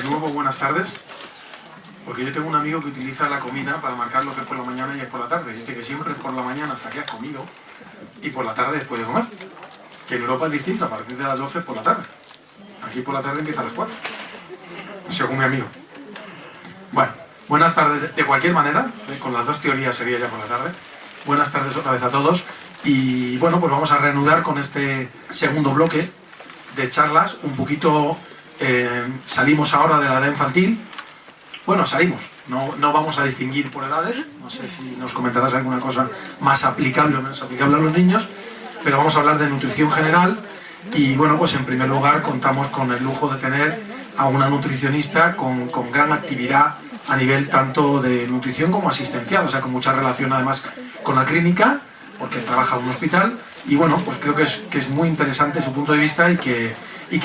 De nuevo, buenas tardes. Porque yo tengo un amigo que utiliza la comida para marcar lo que es por la mañana y es por la tarde. Dice que siempre es por la mañana hasta que has comido y por la tarde después de comer. Que en Europa es distinto, a partir de las 12 es por la tarde. Aquí por la tarde empieza a las 4, según mi amigo. Bueno, buenas tardes de cualquier manera, con las dos teorías sería ya por la tarde. Buenas tardes otra vez a todos. Y bueno, pues vamos a reanudar con este segundo bloque de charlas. Un poquito salimos ahora de la edad infantil. Bueno, salimos. No vamos a distinguir por edades. No sé si nos comentarás alguna cosa más aplicable o menos aplicable a los niños. Pero vamos a hablar de nutrición general. Y bueno, pues en primer lugar contamos con el lujo de tener a una nutricionista con gran actividad a nivel tanto de nutrición como asistencial. O sea, con mucha relación además con la clínica, porque trabaja en un hospital. Y bueno, pues creo que es muy interesante su punto de vista y que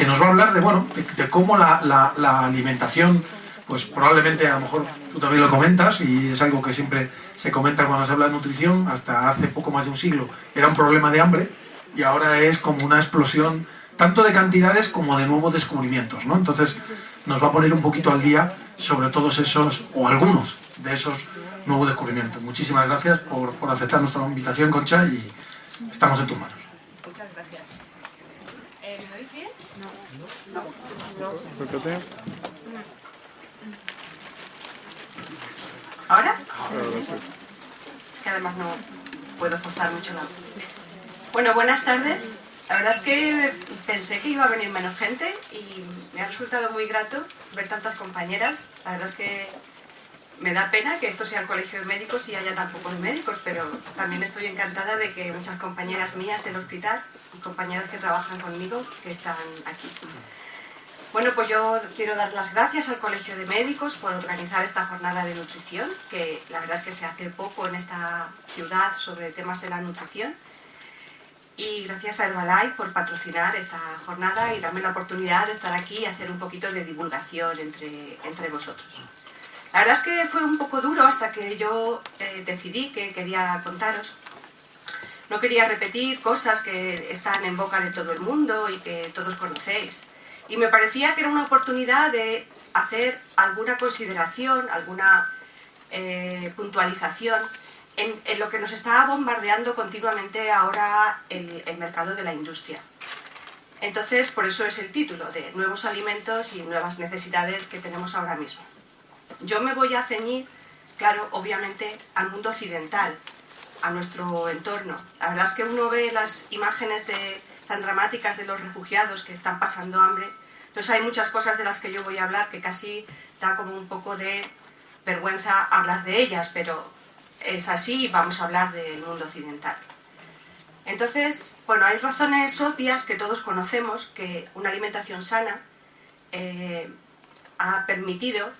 nos va a hablar de cómo la alimentación, pues probablemente a lo mejor tú también lo comentas y es algo que siempre se comenta cuando se habla de nutrición. Hasta hace poco más de un siglo era un problema de hambre y ahora es como una explosión tanto de cantidades como de nuevos descubrimientos, ¿no? Entonces nos va a poner un poquito al día sobre todos esos, o algunos de esos nuevos descubrimientos. Muchísimas gracias por aceptar nuestra invitación, Concha, y estamos en tus manos. Muchas gracias. ¿Me oís bien? No. ¿Ahora? Sí. Es que además no puedo forzar mucho la voz. Bueno, buenas tardes. La verdad es que pensé que iba a venir menos gente y me ha resultado muy grato ver tantas compañeras. La verdad es que me da pena que esto sea el colegio de médicos y haya tan pocos médicos, pero también estoy encantada de que muchas compañeras mías del hospital y compañeras que trabajan conmigo que están aquí. Bueno, pues yo quiero dar las gracias al Colegio de Médicos por organizar esta jornada de nutrición, que la verdad es que se hace poco en esta ciudad sobre temas de la nutrición. Y gracias a Herbalife por patrocinar esta jornada y darme la oportunidad de estar aquí y hacer un poquito de divulgación entre vosotros. La verdad es que fue un poco duro hasta que yo decidí que quería contaros. No quería repetir cosas que están en boca de todo el mundo y que todos conocéis. Y me parecía que era una oportunidad de hacer alguna consideración, alguna puntualización en lo que nos está bombardeando continuamente ahora el mercado de la industria. Entonces, por eso es el título, de nuevos alimentos y nuevas necesidades que tenemos ahora mismo. Yo me voy a ceñir, claro, obviamente, al mundo occidental, a nuestro entorno. La verdad es que uno ve las imágenes tan dramáticas de los refugiados que están pasando hambre. Entonces hay muchas cosas de las que yo voy a hablar que casi da como un poco de vergüenza hablar de ellas, pero es así y vamos a hablar del mundo occidental. Entonces, bueno, hay razones obvias que todos conocemos que una alimentación sana ha permitido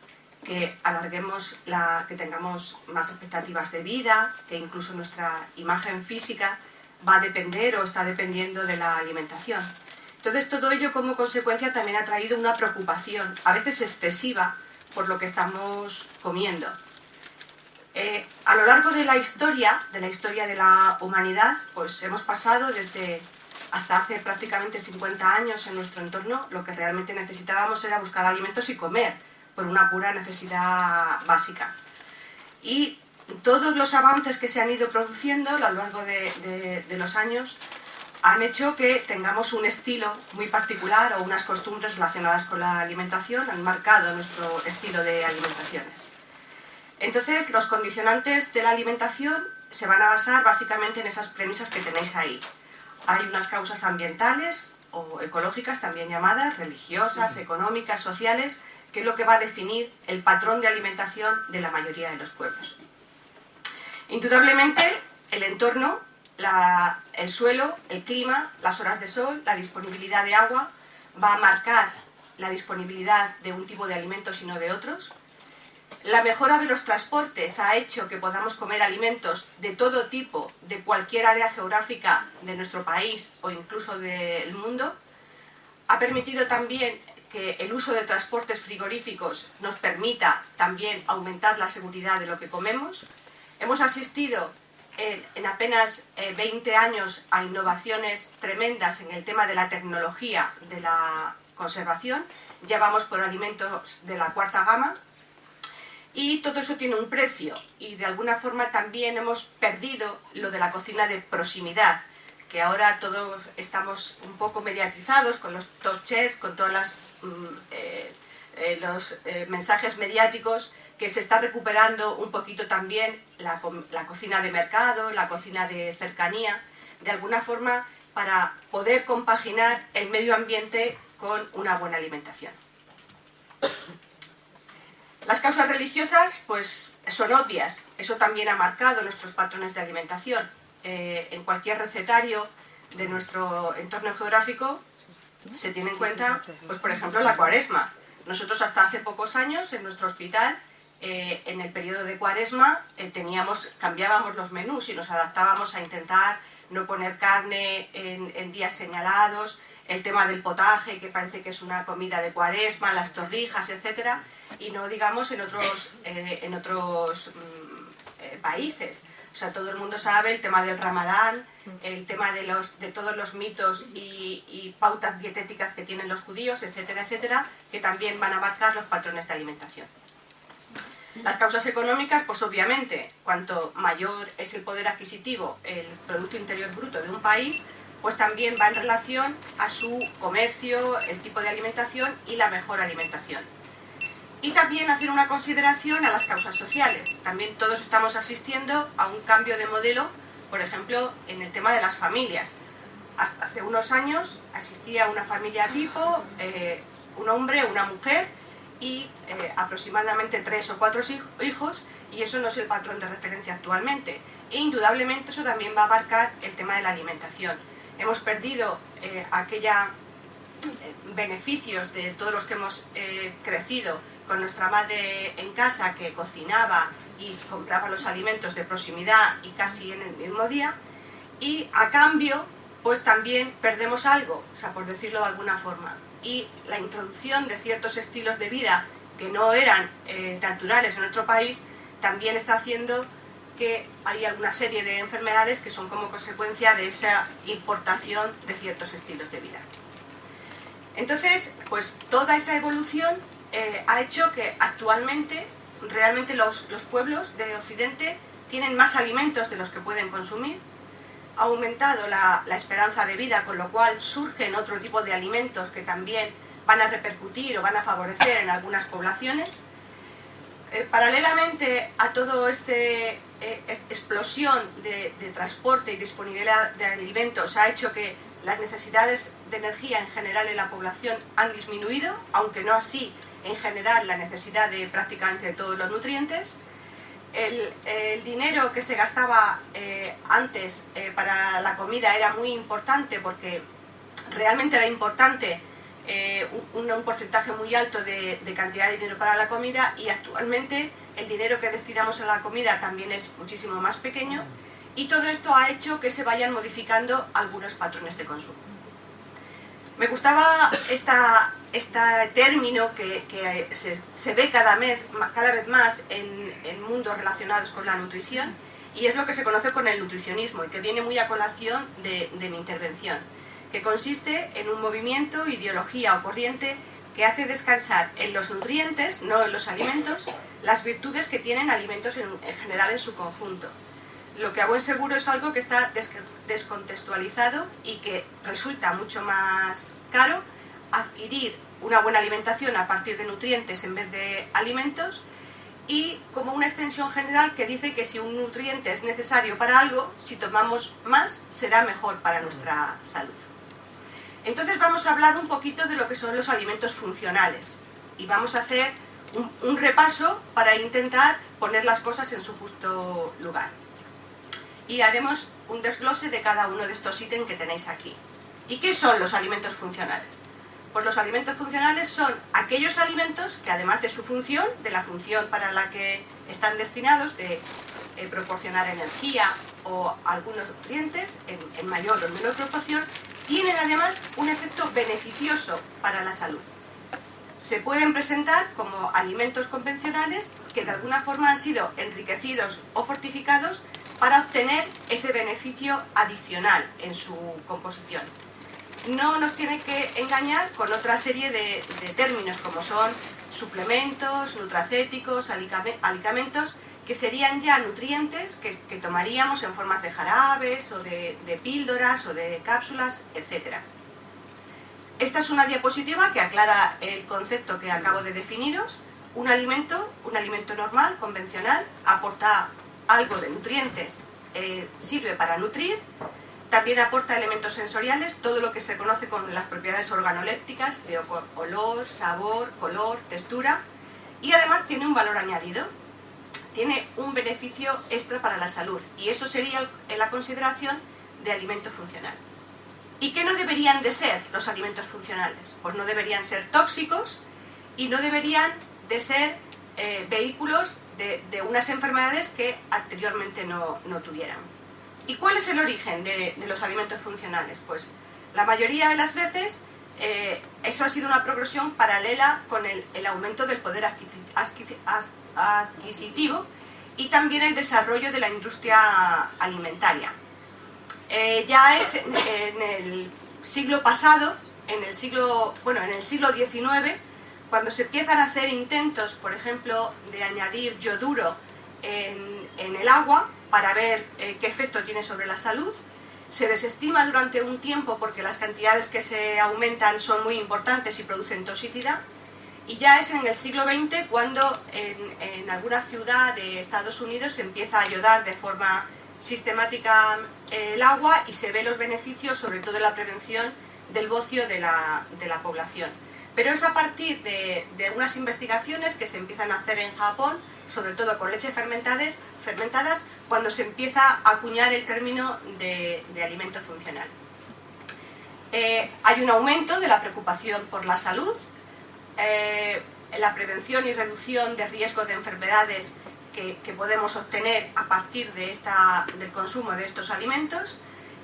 que alarguemos, que tengamos más expectativas de vida, que incluso nuestra imagen física va a depender o está dependiendo de la alimentación. Entonces todo ello como consecuencia también ha traído una preocupación, a veces excesiva, por lo que estamos comiendo. A lo largo de la historia de la humanidad, pues hemos pasado desde hasta hace prácticamente 50 años en nuestro entorno, lo que realmente necesitábamos era buscar alimentos y comer, por una pura necesidad básica. Y todos los avances que se han ido produciendo a lo largo de los años han hecho que tengamos un estilo muy particular o unas costumbres relacionadas con la alimentación, han marcado nuestro estilo de alimentaciones. Entonces, los condicionantes de la alimentación se van a basar básicamente en esas premisas que tenéis ahí. Hay unas causas ambientales o ecológicas, también llamadas, religiosas, económicas, sociales, que es lo que va a definir el patrón de alimentación de la mayoría de los pueblos. Indudablemente, el entorno, el suelo, el clima, las horas de sol, la disponibilidad de agua, va a marcar la disponibilidad de un tipo de alimentos y no de otros. La mejora de los transportes ha hecho que podamos comer alimentos de todo tipo, de cualquier área geográfica de nuestro país o incluso del mundo. Ha permitido también que el uso de transportes frigoríficos nos permita también aumentar la seguridad de lo que comemos. Hemos asistido en apenas 20 años a innovaciones tremendas en el tema de la tecnología, de la conservación, ya vamos por alimentos de la cuarta gama, y todo eso tiene un precio, y de alguna forma también hemos perdido lo de la cocina de proximidad, que ahora todos estamos un poco mediatizados con los top chefs, con todos los mensajes mediáticos, que se está recuperando un poquito también la cocina de mercado, la cocina de cercanía, de alguna forma para poder compaginar el medio ambiente con una buena alimentación. Las causas religiosas pues son obvias, eso también ha marcado nuestros patrones de alimentación. En cualquier recetario de nuestro entorno geográfico se tiene en cuenta, pues por ejemplo, la Cuaresma. Nosotros hasta hace pocos años en nuestro hospital, en el periodo de Cuaresma, cambiábamos los menús y nos adaptábamos a intentar no poner carne en días señalados, el tema del potaje, que parece que es una comida de Cuaresma, las torrijas, etcétera, y no digamos en otros países. O sea, todo el mundo sabe el tema del Ramadán, el tema de todos los mitos y pautas dietéticas que tienen los judíos, etcétera, etcétera, que también van a marcar los patrones de alimentación. Las causas económicas, pues obviamente, cuanto mayor es el poder adquisitivo, el Producto Interior Bruto de un país, pues también va en relación a su comercio, el tipo de alimentación y la mejor alimentación. Y también hacer una consideración a las causas sociales. También todos estamos asistiendo a un cambio de modelo, por ejemplo, en el tema de las familias. Hasta hace unos años existía una familia tipo, un hombre, una mujer y aproximadamente 3 o 4 hijos, y eso no es el patrón de referencia actualmente. E indudablemente eso también va a abarcar el tema de la alimentación. Hemos perdido aquellos beneficios de todos los que hemos crecido con nuestra madre en casa, que cocinaba y compraba los alimentos de proximidad y casi en el mismo día, y a cambio pues también perdemos algo, o sea, por decirlo de alguna forma, y la introducción de ciertos estilos de vida que no eran naturales en nuestro país también está haciendo que hay alguna serie de enfermedades que son como consecuencia de esa importación de ciertos estilos de vida. Entonces, pues toda esa evolución ha hecho que actualmente realmente los pueblos de Occidente tienen más alimentos de los que pueden consumir, ha aumentado la esperanza de vida, con lo cual surgen otro tipo de alimentos que también van a repercutir o van a favorecer en algunas poblaciones. Paralelamente a toda esta explosión de transporte y disponibilidad de alimentos ha hecho que las necesidades de energía en general en la población han disminuido, aunque no así en general la necesidad de prácticamente todos los nutrientes. El dinero que se gastaba antes para la comida era muy importante, porque realmente era importante un porcentaje muy alto de cantidad de dinero para la comida, y actualmente el dinero que destinamos a la comida también es muchísimo más pequeño, y todo esto ha hecho que se vayan modificando algunos patrones de consumo. Me gustaba este término que se ve cada vez más en mundos relacionados con la nutrición, y es lo que se conoce con el nutricionismo, y que viene muy a colación de mi intervención, que consiste en un movimiento, ideología o corriente que hace descansar en los nutrientes, no en los alimentos, las virtudes que tienen alimentos en general en su conjunto. Lo que a buen seguro es algo que está descontextualizado y que resulta mucho más caro adquirir una buena alimentación a partir de nutrientes en vez de alimentos, y como una extensión general que dice que si un nutriente es necesario para algo, si tomamos más será mejor para nuestra salud. Entonces vamos a hablar un poquito de lo que son los alimentos funcionales, y vamos a hacer un repaso para intentar poner las cosas en su justo lugar. Y haremos un desglose de cada uno de estos ítems que tenéis aquí. ¿Y qué son los alimentos funcionales? Pues los alimentos funcionales son aquellos alimentos que, además de su función, de la función para la que están destinados, de proporcionar energía o algunos nutrientes en mayor o menor proporción, tienen además un efecto beneficioso para la salud. Se pueden presentar como alimentos convencionales que de alguna forma han sido enriquecidos o fortificados para obtener ese beneficio adicional en su composición. no nos tiene que engañar con otra serie de términos como son suplementos, nutracéuticos, alicamentos, que serían ya nutrientes que tomaríamos en formas de jarabes o de píldoras o de cápsulas, etc. Esta es una diapositiva que aclara el concepto que acabo de definiros. Un alimento normal, convencional, aporta algo de nutrientes, sirve para nutrir, también aporta elementos sensoriales, todo lo que se conoce con las propiedades organolépticas de olor, sabor, color, textura, y además tiene un valor añadido, tiene un beneficio extra para la salud, y eso sería la consideración de alimento funcional. ¿Y qué no deberían de ser los alimentos funcionales? Pues no deberían ser tóxicos y no deberían de ser vehículos de unas enfermedades que anteriormente no tuvieran. ¿Y cuál es el origen de los alimentos funcionales? Pues la mayoría de las veces eso ha sido una progresión paralela con el aumento del poder adquisitivo y también el desarrollo de la industria alimentaria. Ya es en el siglo pasado, en el siglo XIX, cuando se empiezan a hacer intentos, por ejemplo, de añadir yoduro en el agua para ver qué efecto tiene sobre la salud. Se desestima durante un tiempo porque las cantidades que se aumentan son muy importantes y producen toxicidad. Y ya es en el siglo XX cuando en alguna ciudad de Estados Unidos se empieza a yodar de forma sistemática el agua y se ve los beneficios, sobre todo en la prevención del bocio de la población. Pero es a partir de unas investigaciones que se empiezan a hacer en Japón, sobre todo con leches fermentadas, cuando se empieza a acuñar el término de alimento funcional. Hay un aumento de la preocupación por la salud, la prevención y reducción de riesgos de enfermedades que podemos obtener a partir del consumo de estos alimentos.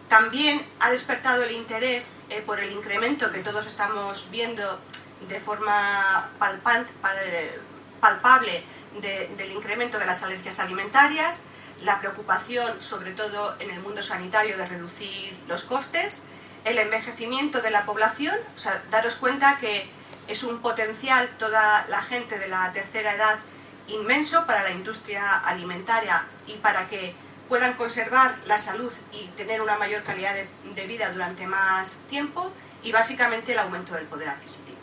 También ha despertado el interés por el incremento que todos estamos viendo de forma palpable del incremento de las alergias alimentarias, la preocupación sobre todo en el mundo sanitario de reducir los costes, el envejecimiento de la población, o sea, daros cuenta que es un potencial toda la gente de la tercera edad inmenso para la industria alimentaria y para que puedan conservar la salud y tener una mayor calidad de vida durante más tiempo, y básicamente el aumento del poder adquisitivo.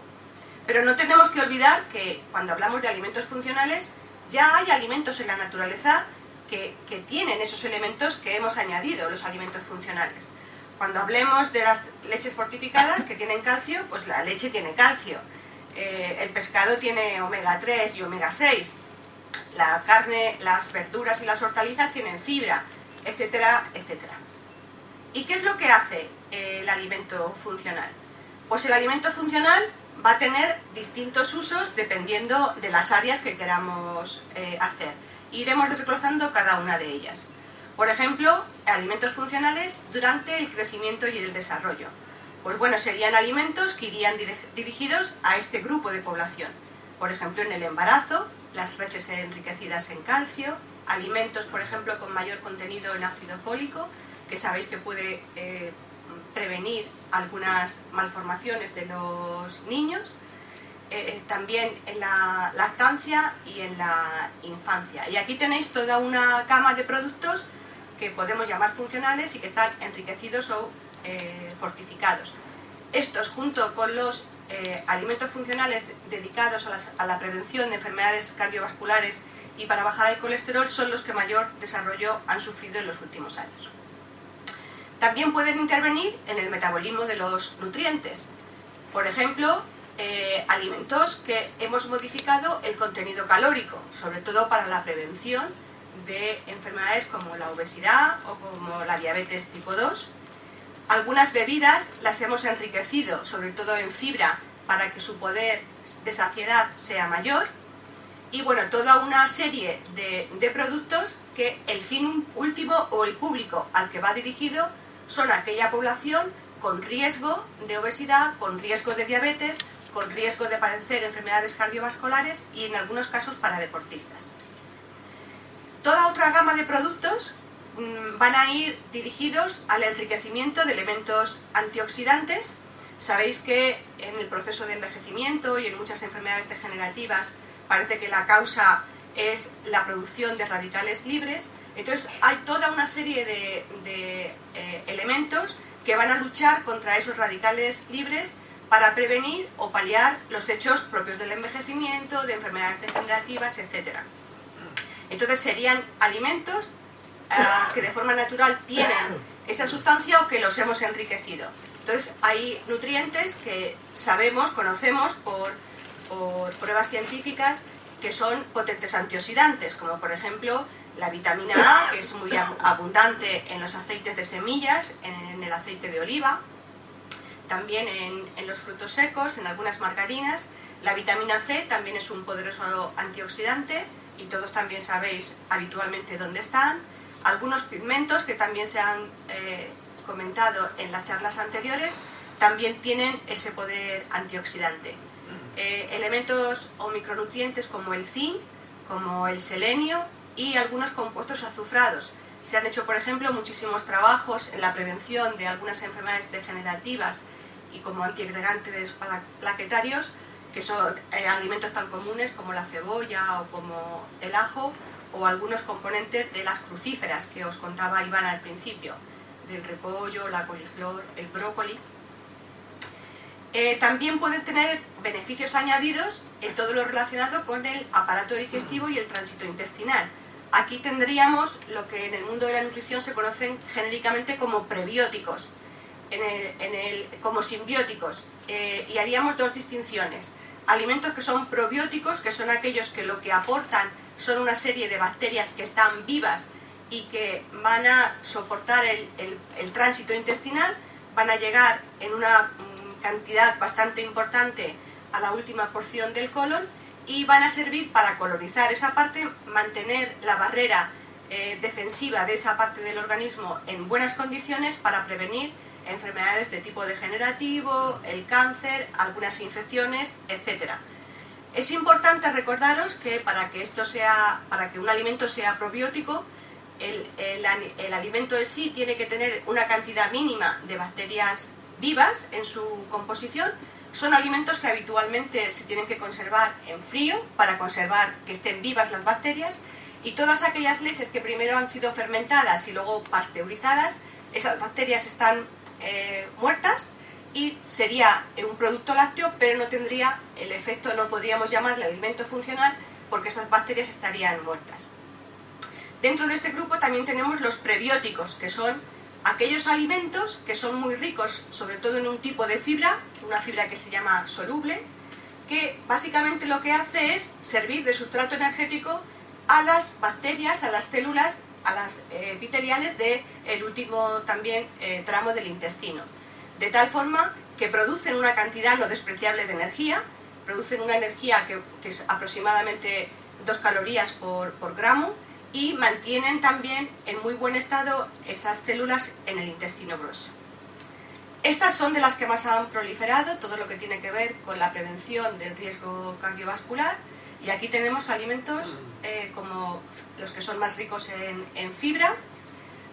Pero no tenemos que olvidar que cuando hablamos de alimentos funcionales ya hay alimentos en la naturaleza que tienen esos elementos que hemos añadido, los alimentos funcionales. Cuando hablemos de las leches fortificadas que tienen calcio, pues la leche tiene calcio, el pescado tiene omega 3 y omega 6, la carne, las verduras y las hortalizas tienen fibra, etcétera, etcétera. ¿Y qué es lo que hace el alimento funcional? Pues el alimento funcional va a tener distintos usos dependiendo de las áreas que queramos hacer. Iremos desglosando cada una de ellas. Por ejemplo, alimentos funcionales durante el crecimiento y el desarrollo. Pues bueno, serían alimentos que irían dirigidos a este grupo de población. Por ejemplo, en el embarazo, las leches enriquecidas en calcio, alimentos, por ejemplo, con mayor contenido en ácido fólico, que sabéis que puede prevenir algunas malformaciones de los niños, también en la lactancia y en la infancia. Y aquí tenéis toda una gama de productos que podemos llamar funcionales y que están enriquecidos o fortificados. Estos, junto con los alimentos funcionales dedicados a la prevención de enfermedades cardiovasculares y para bajar el colesterol, son los que mayor desarrollo han sufrido en los últimos años. También pueden intervenir en el metabolismo de los nutrientes. Por ejemplo, alimentos que hemos modificado el contenido calórico, sobre todo para la prevención de enfermedades como la obesidad o como la diabetes tipo 2. Algunas bebidas las hemos enriquecido, sobre todo en fibra, para que su poder de saciedad sea mayor. Y bueno, toda una serie de productos que el fin último o el público al que va dirigido son aquella población con riesgo de obesidad, con riesgo de diabetes, con riesgo de padecer enfermedades cardiovasculares y en algunos casos para deportistas. Toda otra gama de productos van a ir dirigidos al enriquecimiento de elementos antioxidantes Sabéis que en el proceso de envejecimiento y en muchas enfermedades degenerativas parece que la causa es la producción de radicales libres. Entonces hay toda una serie de elementos que van a luchar contra esos radicales libres para prevenir o paliar los hechos propios del envejecimiento, de enfermedades degenerativas, etc. Entonces serían alimentos que de forma natural tienen esa sustancia o que los hemos enriquecido. Entonces hay nutrientes que sabemos, conocemos por pruebas científicas que son potentes antioxidantes, como por ejemplo la vitamina A, que es muy abundante en los aceites de semillas, en el aceite de oliva, también en los frutos secos, en algunas margarinas. La vitamina C también es un poderoso antioxidante y todos también sabéis habitualmente dónde están. Algunos pigmentos que también se han comentado en las charlas anteriores también tienen ese poder antioxidante. Elementos o micronutrientes como el zinc, como el selenio y algunos compuestos azufrados. Se han hecho, por ejemplo, muchísimos trabajos en la prevención de algunas enfermedades degenerativas y como antiagregantes plaquetarios, que son alimentos tan comunes como la cebolla o como el ajo, o algunos componentes de las crucíferas que os contaba Iván al principio, del repollo, la coliflor, el brócoli. También pueden tener beneficios añadidos en todo lo relacionado con el aparato digestivo y el tránsito intestinal. Aquí tendríamos lo que en el mundo de la nutrición se conocen genéricamente como prebióticos, como simbióticos, y haríamos dos distinciones. Alimentos que son probióticos, que son aquellos que lo que aportan son una serie de bacterias que están vivas y que van a soportar el tránsito intestinal, van a llegar en una cantidad bastante importante a la última porción del colon y van a servir para colonizar esa parte, mantener la barrera defensiva de esa parte del organismo en buenas condiciones para prevenir enfermedades de tipo degenerativo, el cáncer, algunas infecciones, etc. Es importante recordaros que para que un alimento sea probiótico, el alimento en sí tiene que tener una cantidad mínima de bacterias vivas en su composición. Son alimentos que habitualmente se tienen que conservar en frío para conservar que estén vivas las bacterias, y todas aquellas leches que primero han sido fermentadas y luego pasteurizadas, esas bacterias están muertas y sería un producto lácteo, pero no tendría el efecto, no podríamos llamarle alimento funcional porque esas bacterias estarían muertas. Dentro de este grupo también tenemos los prebióticos, que son aquellos alimentos que son muy ricos, sobre todo en un tipo de fibra, una fibra que se llama soluble, que básicamente lo que hace es servir de sustrato energético a las bacterias, a las células, a las epiteliales del último también tramo del intestino. De tal forma que producen una cantidad no despreciable de energía, producen una energía que es aproximadamente 2 calorías por gramo, y mantienen también en muy buen estado esas células en el intestino grueso. Estas son de las que más han proliferado, todo lo que tiene que ver con la prevención del riesgo cardiovascular, y aquí tenemos alimentos como los que son más ricos en fibra,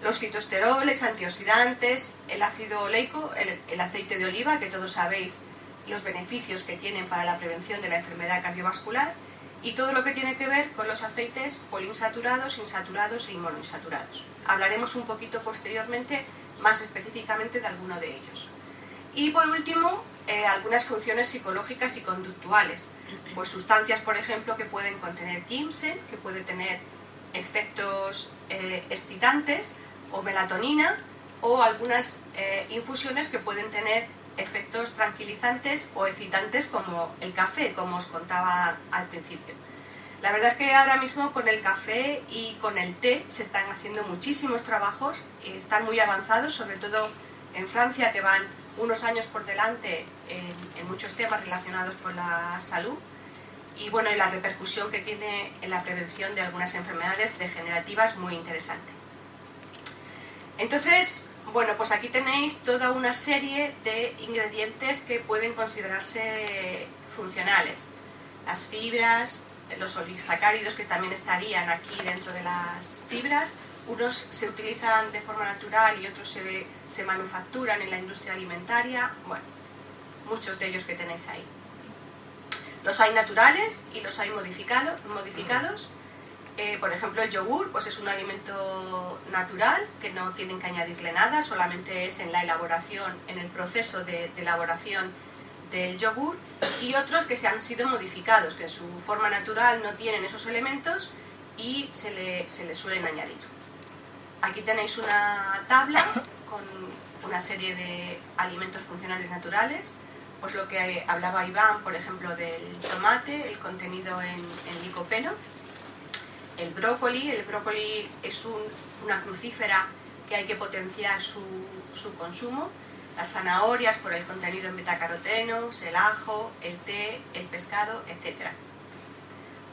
los fitoesteroles, antioxidantes, el ácido oleico, el aceite de oliva, que todos sabéis los beneficios que tienen para la prevención de la enfermedad cardiovascular, y todo lo que tiene que ver con los aceites poliinsaturados, insaturados e inmonoinsaturados. Hablaremos un poquito posteriormente más específicamente de alguno de ellos. Y por último, algunas funciones psicológicas y conductuales, pues sustancias, por ejemplo, que pueden contener ginseng, que puede tener efectos excitantes, o melatonina, o algunas infusiones que pueden tener efectos tranquilizantes o excitantes como el café, como os contaba al principio. La verdad es que ahora mismo con el café y con el té se están haciendo muchísimos trabajos, están muy avanzados, sobre todo en Francia, que van unos años por delante en muchos temas relacionados con la salud, y bueno, y la repercusión que tiene en la prevención de algunas enfermedades degenerativas muy interesante. Entonces, bueno, pues aquí tenéis toda una serie de ingredientes que pueden considerarse funcionales. Las fibras, los oligosacáridos, que también estarían aquí dentro de las fibras. Unos se utilizan de forma natural y otros se manufacturan en la industria alimentaria. Bueno, muchos de ellos que tenéis ahí. Los hay naturales y los hay modificados. Por ejemplo, el yogur pues es un alimento natural que no tienen que añadirle nada, solamente es en la elaboración, en el proceso de elaboración del yogur, y otros que se han sido modificados, que en su forma natural no tienen esos elementos y se le suelen añadir. Aquí tenéis una tabla con una serie de alimentos funcionales naturales, pues lo que hablaba Iván, por ejemplo, del tomate, el contenido en licopeno. El brócoli es una crucífera que hay que potenciar su consumo. Las zanahorias por el contenido en betacarotenos, el ajo, el té, el pescado, etc.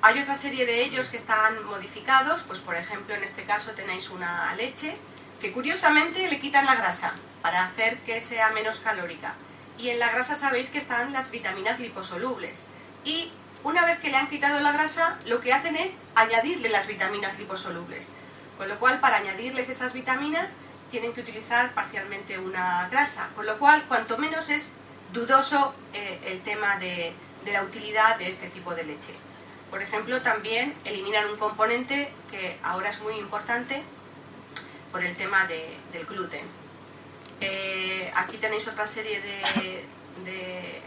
Hay otra serie de ellos que están modificados, pues por ejemplo en este caso tenéis una leche que curiosamente le quitan la grasa para hacer que sea menos calórica. Y en la grasa sabéis que están las vitaminas liposolubles. Y una vez que le han quitado la grasa, lo que hacen es añadirle las vitaminas liposolubles. Con lo cual, para añadirles esas vitaminas, tienen que utilizar parcialmente una grasa. Con lo cual, cuanto menos es dudoso el tema de la utilidad de este tipo de leche. Por ejemplo, también eliminan un componente que ahora es muy importante por el tema del gluten. Aquí tenéis otra serie de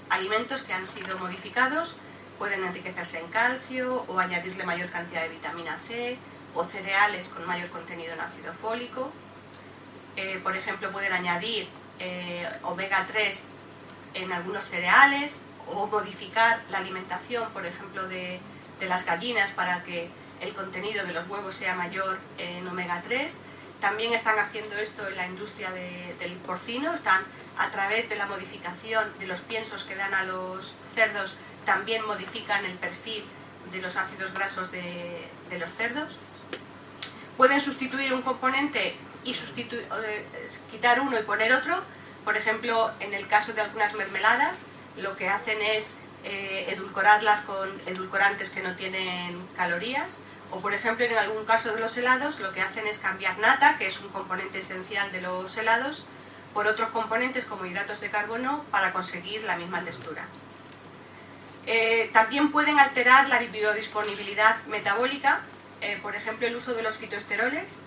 alimentos que han sido modificados, pueden enriquecerse en calcio o añadirle mayor cantidad de vitamina C, o cereales con mayor contenido en ácido fólico. Por ejemplo, pueden añadir omega 3 en algunos cereales, o modificar la alimentación, por ejemplo, de las gallinas para que el contenido de los huevos sea mayor en omega 3. También están haciendo esto en la industria del porcino, están a través de la modificación de los piensos que dan a los cerdos, también modifican el perfil de los ácidos grasos de los cerdos. Pueden sustituir un componente y quitar uno y poner otro. Por ejemplo, en el caso de algunas mermeladas, lo que hacen es edulcorarlas con edulcorantes que no tienen calorías. O por ejemplo, en algún caso de los helados, lo que hacen es cambiar nata, que es un componente esencial de los helados, por otros componentes como hidratos de carbono para conseguir la misma textura. También pueden alterar la biodisponibilidad metabólica. Por ejemplo, el uso de los fitoesteroles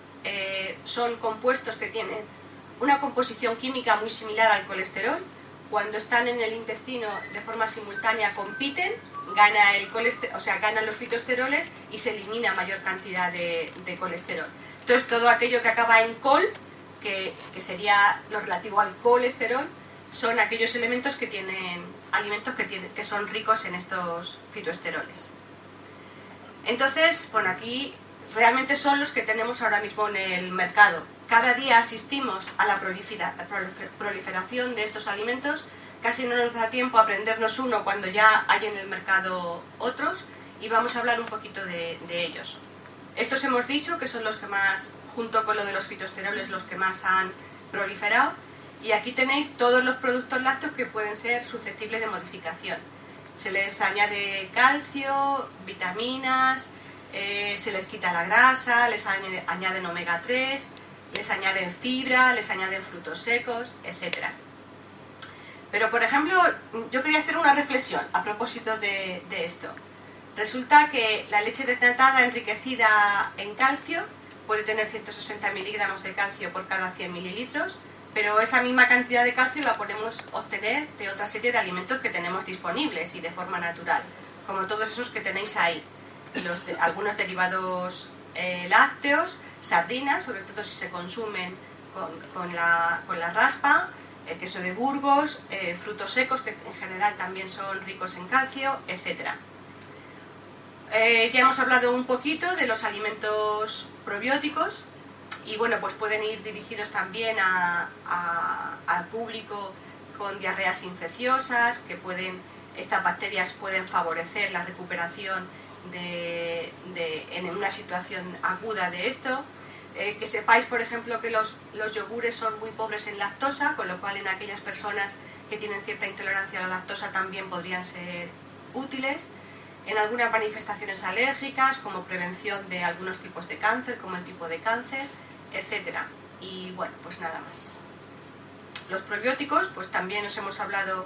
son compuestos que tienen una composición química muy similar al colesterol. Cuando están en el intestino de forma simultánea compiten, ganan los fitoesteroles y se elimina mayor cantidad de colesterol. Entonces todo aquello que acaba en col, que sería lo relativo al colesterol, son aquellos elementos que tienen alimentos que son ricos en estos fitoesteroles. Entonces, bueno, aquí realmente son los que tenemos ahora mismo en el mercado. Cada día asistimos a la proliferación de estos alimentos, casi no nos da tiempo a aprendernos uno cuando ya hay en el mercado otros, y vamos a hablar un poquito de ellos. Estos hemos dicho que son los que más, junto con lo de los fitoesteroles, los que más han proliferado, y aquí tenéis todos los productos lácteos que pueden ser susceptibles de modificación. Se les añade calcio, vitaminas, se les quita la grasa, les añaden omega 3, les añaden fibra, les añaden frutos secos, etc. Pero, por ejemplo, yo quería hacer una reflexión a propósito de esto. Resulta que la leche desnatada enriquecida en calcio puede tener 160 miligramos de calcio por cada 100 mililitros, pero esa misma cantidad de calcio la podemos obtener de otra serie de alimentos que tenemos disponibles y de forma natural, como todos esos que tenéis ahí. Algunos derivados lácteos, sardinas, sobre todo si se consumen con la raspa, el queso de Burgos, frutos secos que en general también son ricos en calcio, etc. Ya hemos hablado un poquito de los alimentos probióticos y bueno, pues pueden ir dirigidos también al público con diarreas infecciosas, estas bacterias pueden favorecer la recuperación en una situación aguda de esto. Que sepáis, por ejemplo, que los yogures son muy pobres en lactosa, con lo cual en aquellas personas que tienen cierta intolerancia a la lactosa también podrían ser útiles. En algunas manifestaciones alérgicas, como prevención de algunos tipos de cáncer, como el tipo de cáncer, etc. Y bueno, pues nada más. los probióticos, pues también os hemos hablado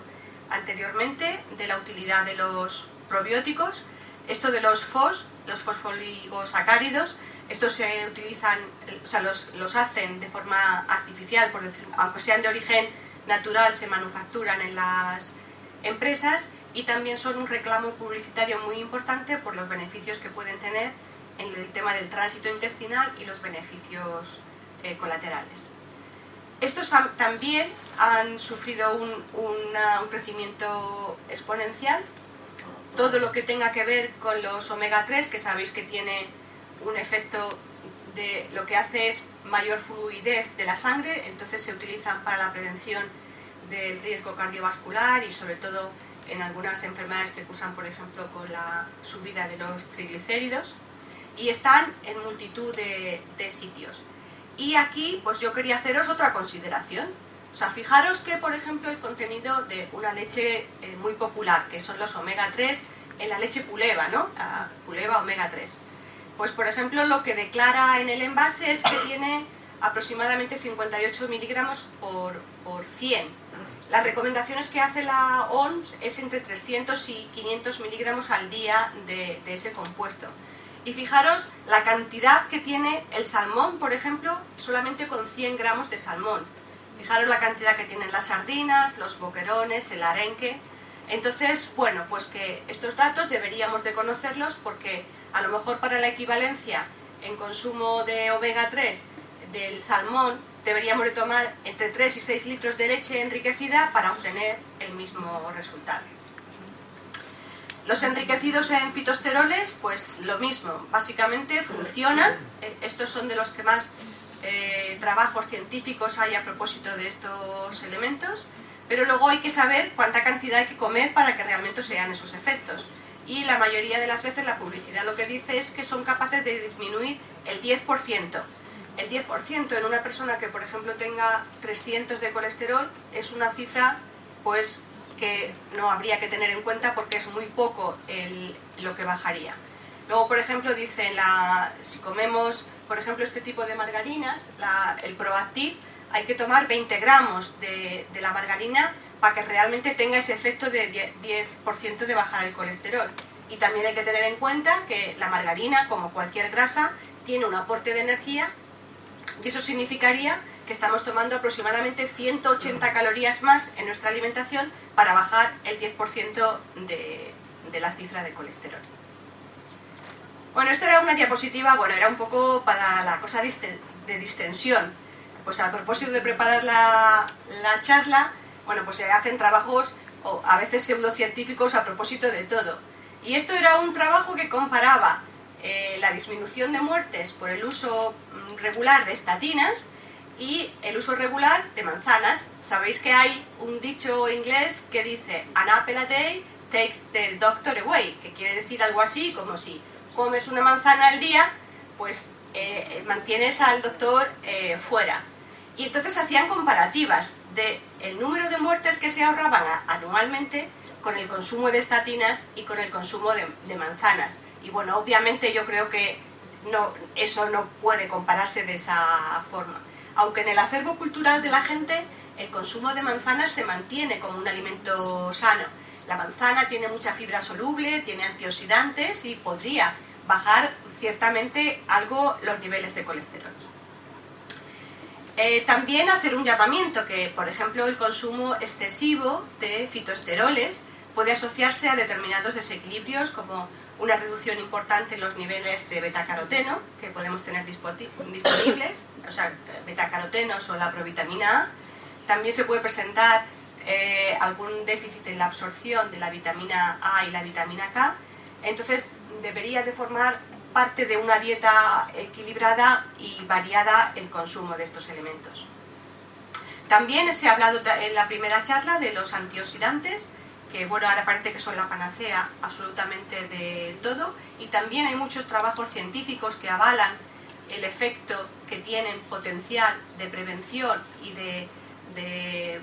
anteriormente de la utilidad de los probióticos. Esto de los FOS, los fosfoligosacáridos, estos se utilizan, o sea, los hacen de forma artificial, por decir, aunque sean de origen natural, se manufacturan en las empresas y también son un reclamo publicitario muy importante por los beneficios que pueden tener en el tema del tránsito intestinal y los beneficios colaterales. Estos también han sufrido un crecimiento exponencial. Todo lo que tenga que ver con los omega 3, que sabéis que tiene un efecto de lo que hace es mayor fluidez de la sangre, entonces se utilizan para la prevención del riesgo cardiovascular y sobre todo en algunas enfermedades que cursan, por ejemplo, con la subida de los triglicéridos, y están en multitud de sitios. Y aquí pues yo quería haceros otra consideración. O sea, fijaros que, por ejemplo, el contenido de una leche muy popular, que son los omega 3 en la leche Puleva, ¿no? La Puleva omega 3. Pues, por ejemplo, lo que declara en el envase es que tiene aproximadamente 58 miligramos por 100. Las recomendaciones que hace la OMS es entre 300 y 500 miligramos al día de ese compuesto. Y fijaros la cantidad que tiene el salmón, por ejemplo, solamente con 100 gramos de salmón. Fijaros la cantidad que tienen las sardinas, los boquerones, el arenque. Entonces, bueno, pues que estos datos deberíamos de conocerlos porque a lo mejor para la equivalencia en consumo de omega 3 del salmón deberíamos de tomar entre 3 y 6 litros de leche enriquecida para obtener el mismo resultado. Los enriquecidos en fitosteroles, pues lo mismo, básicamente funcionan. Estos son de los que más trabajos científicos hay a propósito de estos elementos, pero luego hay que saber cuánta cantidad hay que comer para que realmente sean esos efectos. Y la mayoría de las veces la publicidad lo que dice es que son capaces de disminuir el 10%. El 10% en una persona que, por ejemplo, tenga 300 de colesterol es una cifra, pues, que no habría que tener en cuenta porque es muy poco lo que bajaría. Luego, por ejemplo, dice, si comemos, por ejemplo, este tipo de margarinas, el Proactiv, hay que tomar 20 gramos de la margarina para que realmente tenga ese efecto de 10% de bajar el colesterol. Y también hay que tener en cuenta que la margarina, como cualquier grasa, tiene un aporte de energía y eso significaría que estamos tomando aproximadamente 180 calorías más en nuestra alimentación para bajar el 10% de la cifra de colesterol. Bueno, esto era una diapositiva, bueno, era un poco para la cosa de distensión. Pues a propósito de preparar la charla, bueno, pues se hacen trabajos, o a veces pseudocientíficos, a propósito de todo. Y esto era un trabajo que comparaba la disminución de muertes por el uso regular de estatinas y el uso regular de manzanas. Sabéis que hay un dicho inglés que dice "an apple a day takes the doctor away", que quiere decir algo así como si comes una manzana al día, pues mantienes al doctor fuera. Y entonces hacían comparativas del número de muertes que se ahorraban anualmente con el consumo de estatinas y con el consumo de manzanas. Y bueno, obviamente yo creo que eso no puede compararse de esa forma. Aunque en el acervo cultural de la gente el consumo de manzanas se mantiene como un alimento sano. La manzana tiene mucha fibra soluble, tiene antioxidantes y podría bajar ciertamente algo los niveles de colesterol. También hacer un llamamiento que, por ejemplo, el consumo excesivo de fitoesteroles puede asociarse a determinados desequilibrios como una reducción importante en los niveles de betacaroteno que podemos tener disponibles, o sea, betacarotenos o la provitamina A. También se puede presentar algún déficit en la absorción de la vitamina A y la vitamina K. Entonces debería de formar parte de una dieta equilibrada y variada el consumo de estos elementos. También se ha hablado en la primera charla de los antioxidantes, que bueno, ahora parece que son la panacea absolutamente de todo, y también hay muchos trabajos científicos que avalan el efecto que tienen potencial de prevención y de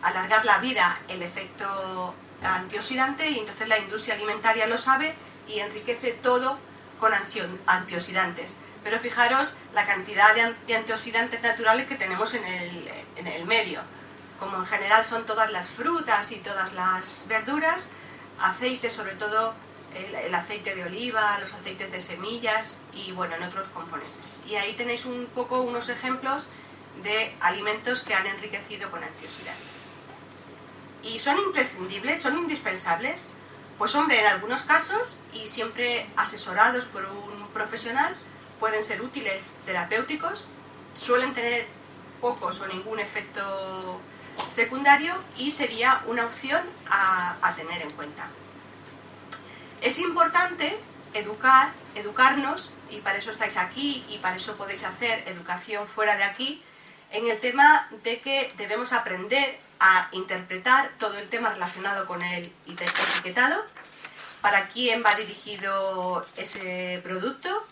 alargar la vida, el efecto antioxidante, y entonces la industria alimentaria lo sabe y enriquece todo con antioxidantes. Pero fijaros la cantidad de antioxidantes naturales que tenemos en el medio, como en general son todas las frutas y todas las verduras, aceites, sobre todo el aceite de oliva, los aceites de semillas y bueno, en otros componentes. Y ahí tenéis un poco unos ejemplos de alimentos que han enriquecido con antioxidantes. ¿Y son imprescindibles? ¿Son indispensables? Pues hombre, en algunos casos, y siempre asesorados por un profesional, pueden ser útiles terapéuticos, suelen tener pocos o ningún efecto secundario y sería una opción a tener en cuenta. Es importante educarnos, y para eso estáis aquí y para eso podéis hacer educación fuera de aquí, en el tema de que debemos aprender a interpretar todo el tema relacionado con el etiquetado, para quién va dirigido ese producto.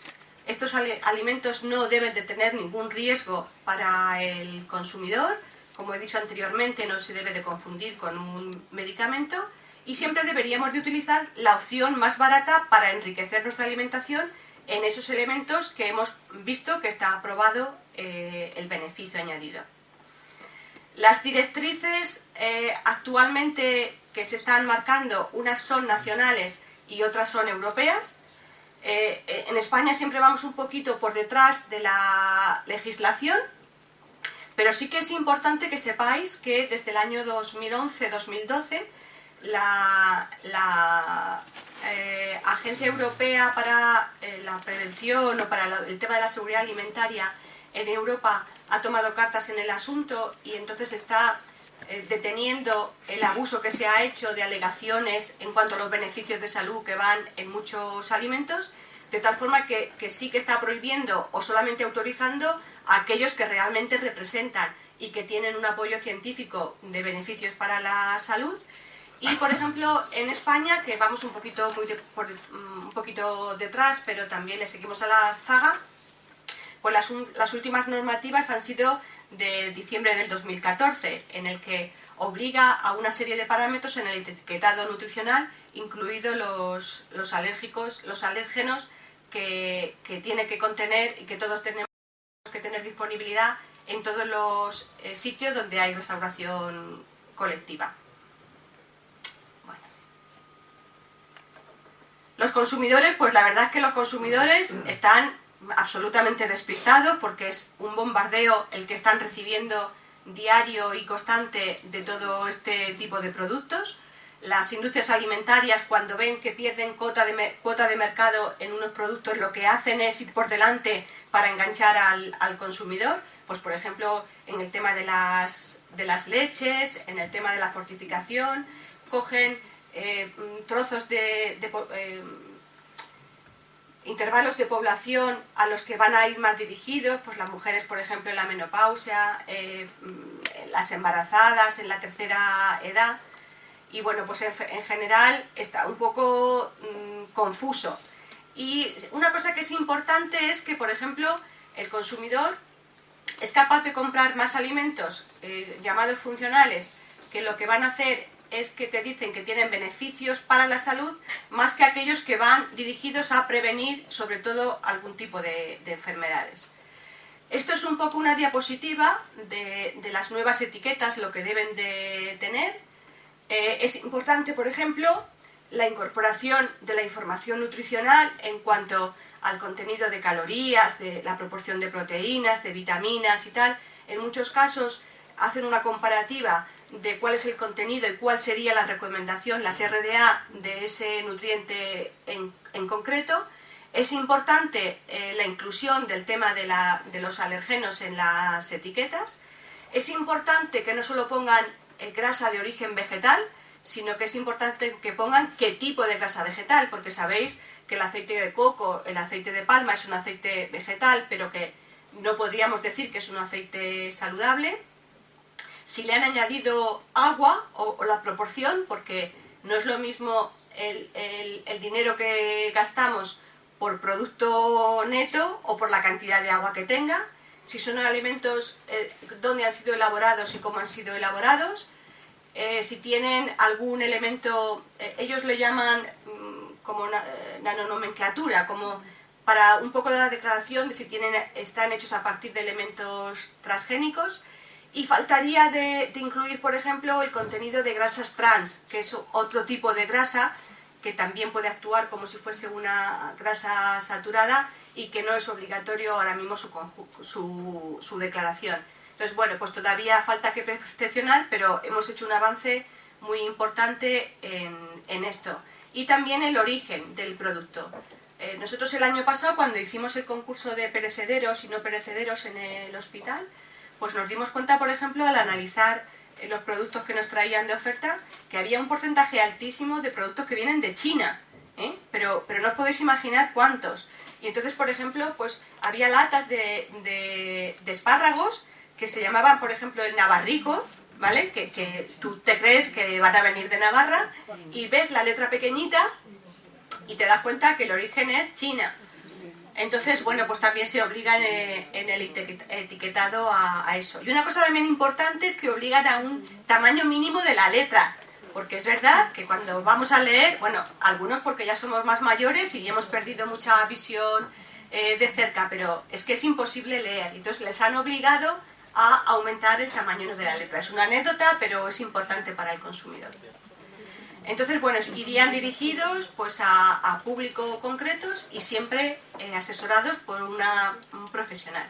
Estos alimentos no deben de tener ningún riesgo para el consumidor, como he dicho anteriormente, no se debe de confundir con un medicamento y siempre deberíamos de utilizar la opción más barata para enriquecer nuestra alimentación en esos elementos que hemos visto que está aprobado el beneficio añadido. Las directrices actualmente que se están marcando, unas son nacionales y otras son europeas. En España siempre vamos un poquito por detrás de la legislación, pero sí que es importante que sepáis que desde el año 2011-2012 la Agencia Europea para la Prevención o para el tema de la seguridad alimentaria en Europa ha tomado cartas en el asunto y entonces está deteniendo el abuso que se ha hecho de alegaciones en cuanto a los beneficios de salud que van en muchos alimentos, de tal forma que sí que está prohibiendo o solamente autorizando a aquellos que realmente representan y que tienen un apoyo científico de beneficios para la salud. Y, por ejemplo, en España, que vamos un poquito detrás, pero también le seguimos a la zaga, pues las últimas normativas han sido de diciembre del 2014, en el que obliga a una serie de parámetros en el etiquetado nutricional, incluidos los alérgenos que tiene que contener y que todos tenemos que tener disponibilidad en todos los sitios donde hay restauración colectiva. Bueno. Los consumidores, pues la verdad es que los consumidores están absolutamente despistados porque es un bombardeo el que están recibiendo diario y constante de todo este tipo de productos. Las industrias alimentarias, cuando ven que pierden cuota de mercado en unos productos, lo que hacen es ir por delante para enganchar al consumidor. Pues por ejemplo, en el tema de las leches, en el tema de la fortificación, cogen trozos intervalos de población a los que van a ir más dirigidos, pues las mujeres, por ejemplo, en la menopausia, las embarazadas en la tercera edad. Y bueno, pues en general está un poco confuso. Y una cosa que es importante es que, por ejemplo, el consumidor es capaz de comprar más alimentos llamados funcionales, que lo que van a hacer es que te dicen que tienen beneficios para la salud, más que aquellos que van dirigidos a prevenir, sobre todo, algún tipo de enfermedades. Esto es un poco una diapositiva de las nuevas etiquetas, lo que deben de tener. Es importante, por ejemplo, la incorporación de la información nutricional en cuanto al contenido de calorías, de la proporción de proteínas, de vitaminas y tal. En muchos casos hacen una comparativa de cuál es el contenido y cuál sería la recomendación, las RDA de ese nutriente en concreto. Es importante la inclusión del tema de los alergenos en las etiquetas. Es importante que no solo pongan grasa de origen vegetal, sino que es importante que pongan qué tipo de grasa vegetal, porque sabéis que el aceite de coco, el aceite de palma es un aceite vegetal, pero que no podríamos decir que es un aceite saludable. Si le han añadido agua o la proporción, porque no es lo mismo el dinero que gastamos por producto neto o por la cantidad de agua que tenga, si son alimentos dónde han sido elaborados y cómo han sido elaborados, si tienen algún elemento, ellos le llaman como nanonomenclatura, como para un poco de la declaración de si están hechos a partir de elementos transgénicos. Y faltaría de incluir, por ejemplo, el contenido de grasas trans, que es otro tipo de grasa que también puede actuar como si fuese una grasa saturada y que no es obligatorio ahora mismo su declaración. Entonces, bueno, pues todavía falta que perfeccionar, pero hemos hecho un avance muy importante en esto. Y también el origen del producto. Nosotros el año pasado, cuando hicimos el concurso de perecederos y no perecederos en el hospital, pues nos dimos cuenta, por ejemplo, al analizar los productos que nos traían de oferta, que había un porcentaje altísimo de productos que vienen de China, pero no os podéis imaginar cuántos. Y entonces, por ejemplo, pues había latas de espárragos que se llamaban, por ejemplo, el navarrico, ¿vale? Que tú te crees que van a venir de Navarra y ves la letra pequeñita y te das cuenta que el origen es China. Entonces, bueno, pues también se obligan en el etiquetado a eso. Y una cosa también importante es que obligan a un tamaño mínimo de la letra, porque es verdad que cuando vamos a leer, bueno, algunos porque ya somos más mayores y hemos perdido mucha visión de cerca, pero es que es imposible leer. Entonces les han obligado a aumentar el tamaño de la letra. Es una anécdota, pero es importante para el consumidor. Entonces, bueno, irían dirigidos pues a público concretos y siempre asesorados por un profesional.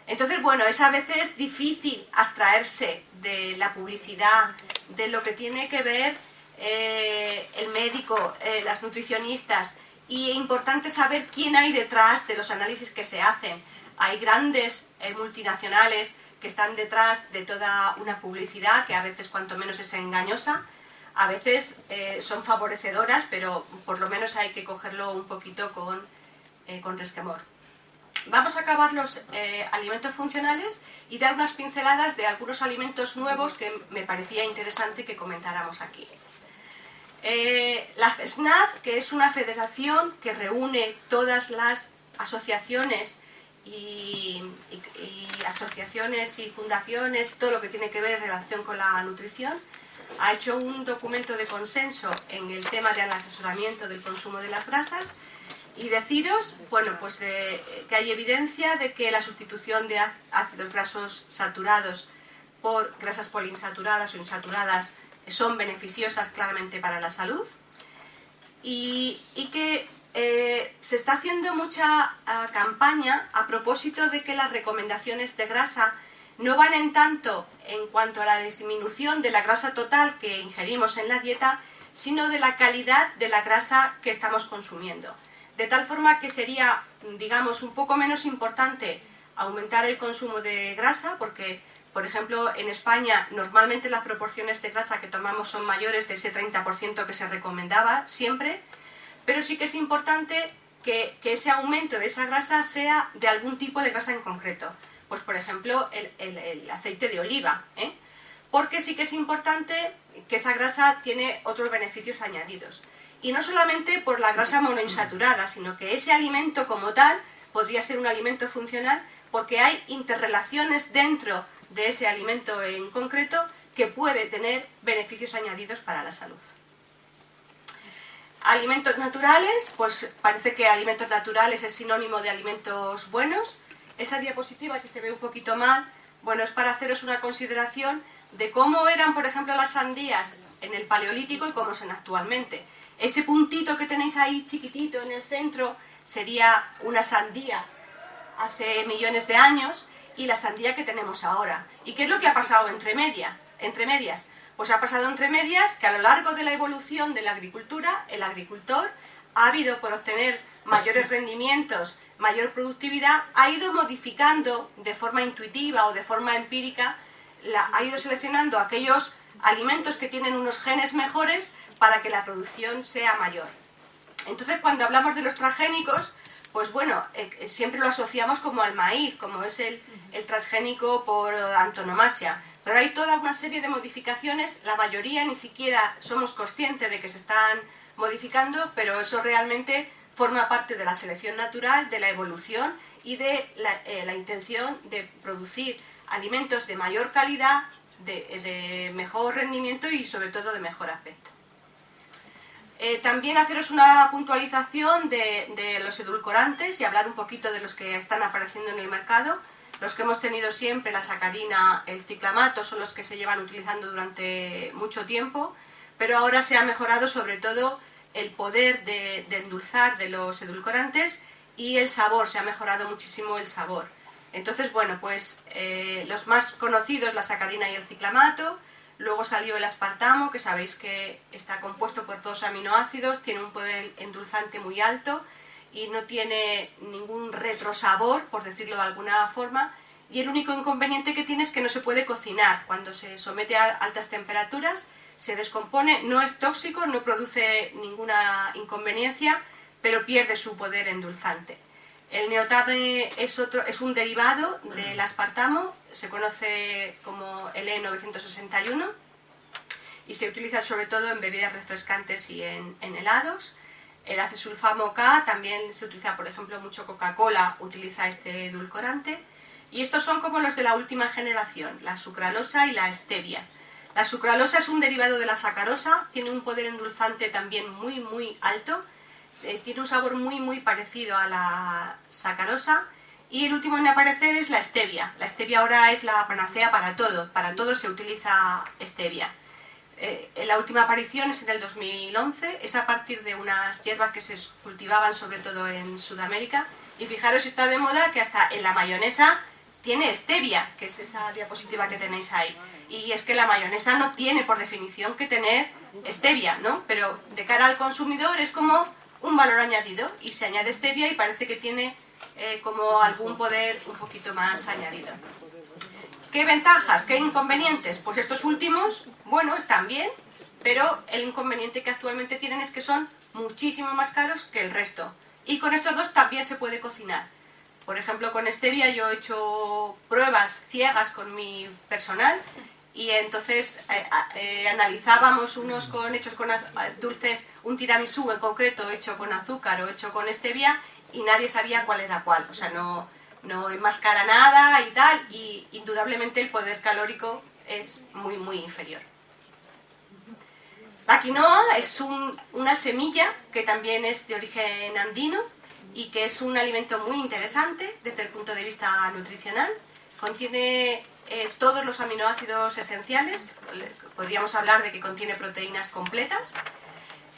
Entonces, bueno, es a veces difícil abstraerse de la publicidad, de lo que tiene que ver el médico, las nutricionistas, y es importante saber quién hay detrás de los análisis que se hacen. Hay grandes multinacionales que están detrás de toda una publicidad que a veces cuanto menos es engañosa. A veces son favorecedoras, pero por lo menos hay que cogerlo un poquito con resquemor. Vamos a acabar los alimentos funcionales y dar unas pinceladas de algunos alimentos nuevos que me parecía interesante que comentáramos aquí. La FESNAD, que es una federación que reúne todas las asociaciones y asociaciones y fundaciones, todo lo que tiene que ver en relación con la nutrición, ha hecho un documento de consenso en el tema del asesoramiento del consumo de las grasas y deciros, bueno, pues que hay evidencia de que la sustitución de ácidos grasos saturados por grasas poliinsaturadas o insaturadas son beneficiosas claramente para la salud y que se está haciendo mucha campaña a propósito de que las recomendaciones de grasa no van en tanto en cuanto a la disminución de la grasa total que ingerimos en la dieta, sino de la calidad de la grasa que estamos consumiendo. De tal forma que sería, digamos, un poco menos importante aumentar el consumo de grasa, porque, por ejemplo, en España normalmente las proporciones de grasa que tomamos son mayores de ese 30% que se recomendaba siempre, pero sí que es importante que ese aumento de esa grasa sea de algún tipo de grasa en concreto. Pues por ejemplo el aceite de oliva, porque sí que es importante que esa grasa tiene otros beneficios añadidos. Y no solamente por la grasa monoinsaturada, sino que ese alimento como tal podría ser un alimento funcional porque hay interrelaciones dentro de ese alimento en concreto que puede tener beneficios añadidos para la salud. Alimentos naturales, pues parece que alimentos naturales es sinónimo de alimentos buenos. Esa diapositiva que se ve un poquito mal, bueno, es para haceros una consideración de cómo eran, por ejemplo, las sandías en el Paleolítico y cómo son actualmente. Ese puntito que tenéis ahí chiquitito en el centro sería una sandía hace millones de años y la sandía que tenemos ahora. ¿Y qué es lo que ha pasado entre medias? Pues ha pasado entre medias que a lo largo de la evolución de la agricultura, el agricultor ha habido por obtener mayores rendimientos, mayor productividad, ha ido modificando de forma intuitiva o de forma empírica, ha ido seleccionando aquellos alimentos que tienen unos genes mejores para que la producción sea mayor. Entonces, cuando hablamos de los transgénicos, pues bueno, siempre lo asociamos como al maíz, como es el transgénico por antonomasia. Pero hay toda una serie de modificaciones, la mayoría ni siquiera somos conscientes de que se están modificando, pero eso realmente forma parte de la selección natural, de la evolución y de la intención de producir alimentos de mayor calidad, de mejor rendimiento y sobre todo de mejor aspecto. También haceros una puntualización de los edulcorantes y hablar un poquito de los que están apareciendo en el mercado. Los que hemos tenido siempre, la sacarina, el ciclamato, son los que se llevan utilizando durante mucho tiempo, pero ahora se ha mejorado sobre todo el poder de endulzar de los edulcorantes y el sabor, se ha mejorado muchísimo el sabor. Entonces, bueno, pues los más conocidos, la sacarina y el ciclamato. Luego salió el aspartamo, que sabéis que está compuesto por 2 aminoácidos, tiene un poder endulzante muy alto y no tiene ningún retrosabor, por decirlo de alguna forma, y el único inconveniente que tiene es que no se puede cocinar. Cuando se somete a altas temperaturas se descompone, no es tóxico, no produce ninguna inconveniencia, pero pierde su poder endulzante. El neotame es un derivado del aspartamo, se conoce como el E961 y se utiliza sobre todo en bebidas refrescantes y en helados. El acesulfamo K también se utiliza, por ejemplo, mucho Coca-Cola utiliza este edulcorante. Y estos son como los de la última generación, la sucralosa y la stevia. La sucralosa es un derivado de la sacarosa, tiene un poder endulzante también muy alto, tiene un sabor muy parecido a la sacarosa. Y el último en aparecer es la stevia. La stevia ahora es la panacea para todo se utiliza stevia. La última aparición es en el 2011, es a partir de unas hierbas que se cultivaban sobre todo en Sudamérica. Y fijaros si está de moda que hasta en la mayonesa tiene stevia, que es esa diapositiva que tenéis ahí. Y es que la mayonesa no tiene por definición que tener stevia, ¿no? Pero de cara al consumidor es como un valor añadido y se añade stevia y parece que tiene como algún poder un poquito más añadido. ¿Qué ventajas? ¿Qué inconvenientes? Pues estos últimos, bueno, están bien, pero el inconveniente que actualmente tienen es que son muchísimo más caros que el resto. Y con estos dos también se puede cocinar. Por ejemplo, con stevia yo he hecho pruebas ciegas con mi personal y entonces analizábamos unos hechos con dulces, un tiramisú en concreto hecho con azúcar o hecho con stevia y nadie sabía cuál era cuál. O sea, no enmascara nada y tal, y indudablemente el poder calórico es muy inferior. La quinoa es una semilla que también es de origen andino y que es un alimento muy interesante desde el punto de vista nutricional. Contiene todos los aminoácidos esenciales, podríamos hablar de que contiene proteínas completas.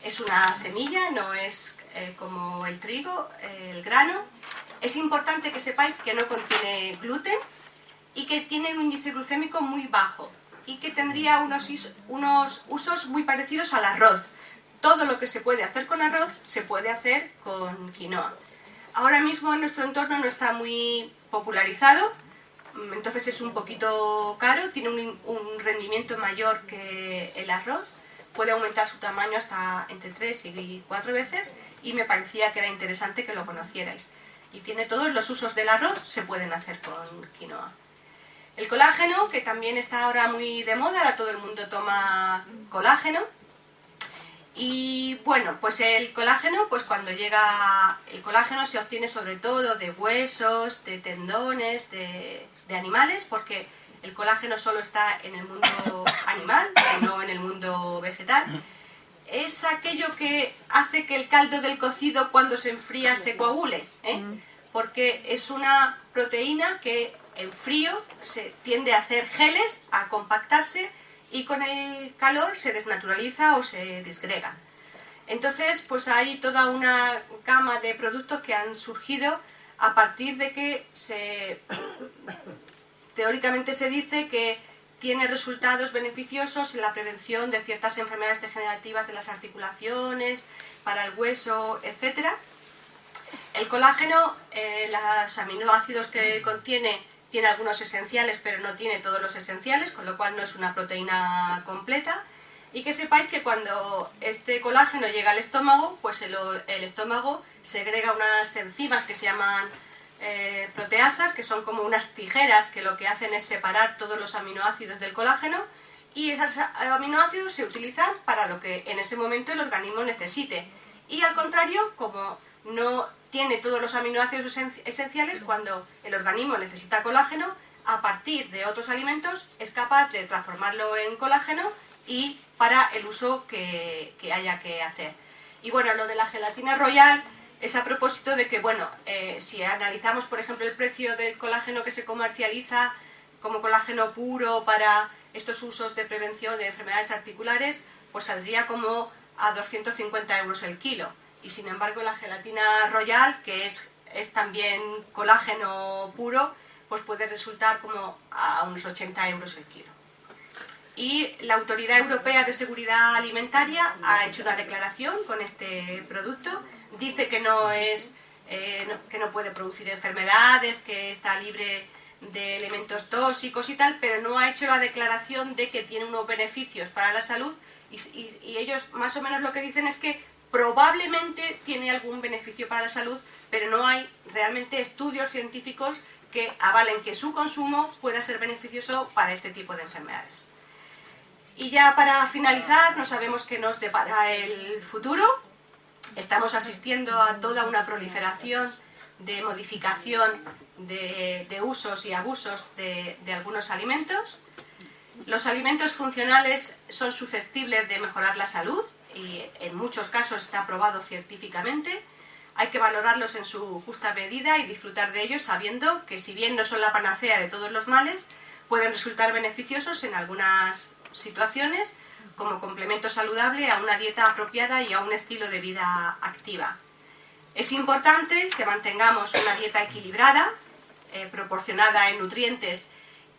Es una semilla, no es como el trigo, el grano. Es importante que sepáis que no contiene gluten y que tiene un índice glucémico muy bajo y que tendría unos usos muy parecidos al arroz. Todo lo que se puede hacer con arroz se puede hacer con quinoa. Ahora mismo en nuestro entorno no está muy popularizado, entonces es un poquito caro, tiene un rendimiento mayor que el arroz, puede aumentar su tamaño hasta entre 3 y 4 veces y me parecía que era interesante que lo conocierais. Y tiene todos los usos del arroz, se pueden hacer con quinoa. El colágeno, que también está ahora muy de moda, ahora todo el mundo toma colágeno. Y bueno, pues el colágeno, pues cuando llega el colágeno se obtiene sobre todo de huesos, de tendones, de animales, porque el colágeno solo está en el mundo animal, no en el mundo vegetal. Es aquello que hace que el caldo del cocido cuando se enfría se coagule, porque es una proteína que en frío se tiende a hacer geles, a compactarse y con el calor se desnaturaliza o se disgrega. Entonces, pues hay toda una gama de productos que han surgido a partir de que teóricamente se dice que tiene resultados beneficiosos en la prevención de ciertas enfermedades degenerativas de las articulaciones, para el hueso, etc. El colágeno, los aminoácidos que contiene algunos esenciales, pero no tiene todos los esenciales, con lo cual no es una proteína completa. Y que sepáis que cuando este colágeno llega al estómago, pues el estómago segrega unas enzimas que se llaman proteasas, que son como unas tijeras que lo que hacen es separar todos los aminoácidos del colágeno, y esos aminoácidos se utilizan para lo que en ese momento el organismo necesite. Y al contrario, como no tiene todos los aminoácidos esenciales, cuando el organismo necesita colágeno, a partir de otros alimentos es capaz de transformarlo en colágeno y para el uso que haya que hacer. Y bueno, lo de la gelatina royal es a propósito de que, bueno, si analizamos, por ejemplo, el precio del colágeno que se comercializa como colágeno puro para estos usos de prevención de enfermedades articulares, pues saldría como a 250 € el kilo. Y sin embargo la gelatina Royal, que es también colágeno puro, pues puede resultar como a unos 80 € el kilo. Y la Autoridad Europea de Seguridad Alimentaria ha hecho una declaración con este producto. Dice que que no puede producir enfermedades, que está libre de elementos tóxicos y tal, pero no ha hecho la declaración de que tiene unos beneficios para la salud y ellos más o menos lo que dicen es que probablemente tiene algún beneficio para la salud, pero no hay realmente estudios científicos que avalen que su consumo pueda ser beneficioso para este tipo de enfermedades. Y ya para finalizar, no sabemos qué nos depara el futuro. Estamos asistiendo a toda una proliferación de modificación de usos y abusos de algunos alimentos. Los alimentos funcionales son susceptibles de mejorar la salud y en muchos casos está probado científicamente. Hay que valorarlos en su justa medida y disfrutar de ellos sabiendo que si bien no son la panacea de todos los males, pueden resultar beneficiosos en algunas situaciones como complemento saludable a una dieta apropiada y a un estilo de vida activa. Es importante que mantengamos una dieta equilibrada, proporcionada en nutrientes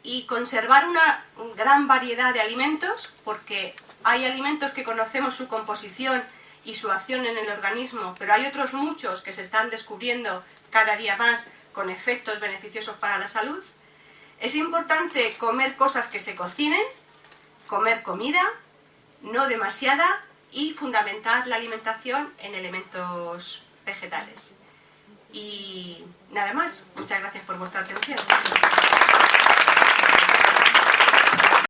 y conservar una gran variedad de alimentos, porque hay alimentos que conocemos su composición y su acción en el organismo, pero hay otros muchos que se están descubriendo cada día más con efectos beneficiosos para la salud. Es importante comer cosas que se cocinen, comer comida, no demasiada, y fundamentar la alimentación en elementos vegetales. Y nada más, muchas gracias por vuestra atención.